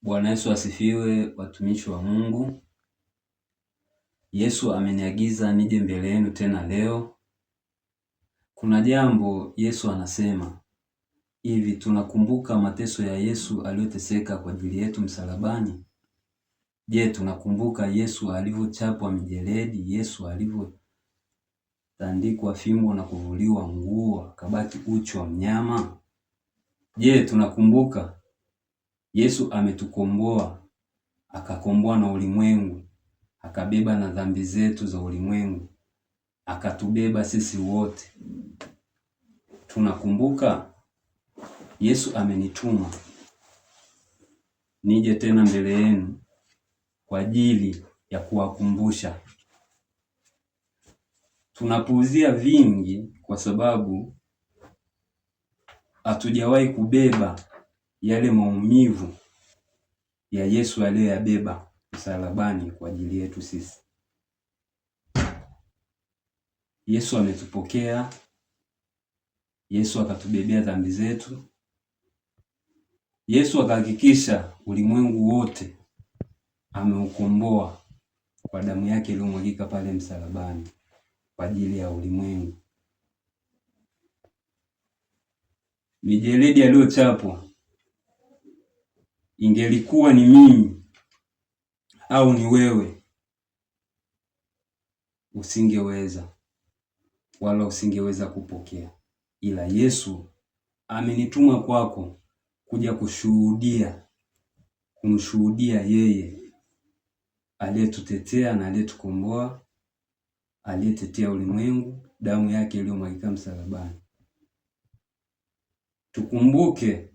Bwana Yesu asifiwe, watumishi wa Mungu. Yesu ameniagiza nije mbele yenu tena leo. Kuna jambo Yesu anasema hivi, tunakumbuka mateso ya Yesu aliyoteseka kwa ajili yetu msalabani? Je, tunakumbuka Yesu alivyochapwa mijeledi, Yesu alivyotandikwa fimbo na kuvuliwa nguo akabaki uchi wa mnyama? Je, tunakumbuka Yesu ametukomboa, akakomboa na ulimwengu, akabeba na dhambi zetu za ulimwengu, akatubeba sisi wote. Tunakumbuka Yesu amenituma nije tena mbele yenu kwa ajili ya kuwakumbusha. Tunapuuzia vingi kwa sababu hatujawahi kubeba yale maumivu ya Yesu aliyoyabeba msalabani kwa ajili yetu sisi. Yesu ametupokea, Yesu akatubebea dhambi zetu. Yesu akahakikisha ulimwengu wote ameukomboa kwa damu yake iliyomwagika pale msalabani kwa ajili ya ulimwengu. Mijeledi aliyochapwa, ingelikuwa ni mimi au ni wewe, usingeweza wala usingeweza kupokea. Ila Yesu amenituma kwako kuja kumshuhudia yeye aliyetutetea na aliyetukomboa, aliyetetea ulimwengu, damu yake iliyomwagika msalabani. Tukumbuke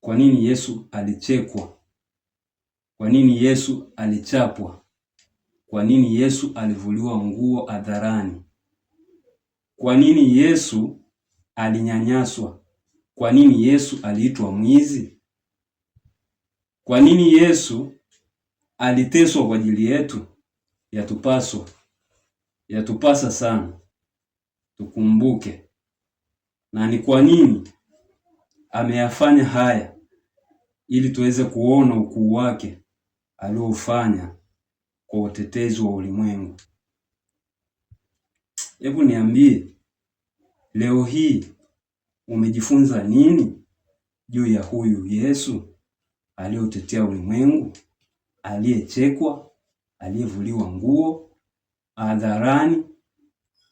kwa nini Yesu alichekwa, kwa nini Yesu alichapwa, kwa nini Yesu alivuliwa nguo hadharani, kwa nini Yesu alinyanyaswa, kwa nini Yesu aliitwa mwizi, kwa nini Yesu aliteswa kwa ajili yetu. Yatupasa sana tukumbuke, na ni kwa nini ameyafanya haya, ili tuweze kuona ukuu wake aliofanya kwa utetezi wa ulimwengu. Hebu niambie, leo hii umejifunza nini juu ya huyu Yesu aliyeutetea ulimwengu, aliyechekwa, aliyevuliwa nguo hadharani,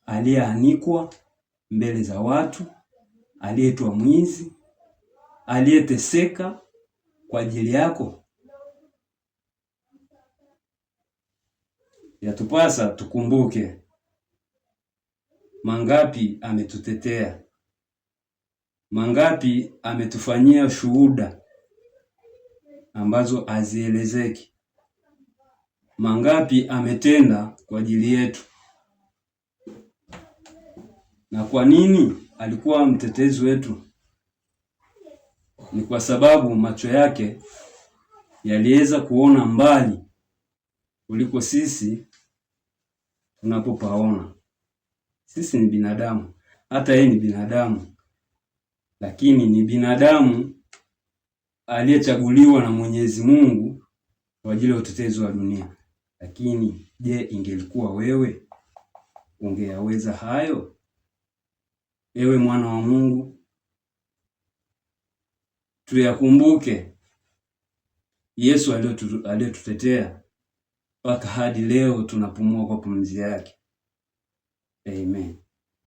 aliyeanikwa mbele za watu, aliyeitwa mwizi, aliyeteseka kwa ajili yako? Yatupasa tukumbuke mangapi ametutetea, mangapi ametufanyia shuhuda ambazo hazielezeki, mangapi ametenda kwa ajili yetu. Na kwa nini alikuwa mtetezi wetu? Ni kwa sababu macho yake yaliweza kuona mbali kuliko sisi tunapopaona. Sisi ni binadamu, hata yeye ni binadamu, lakini ni binadamu aliyechaguliwa na Mwenyezi Mungu kwa ajili ya utetezi wa dunia. Lakini je, ingelikuwa wewe, ungeyaweza hayo? Ewe mwana wa Mungu, tuyakumbuke Yesu aliyetutetea mpaka hadi leo tunapumua kwa pumzi yake. Amen.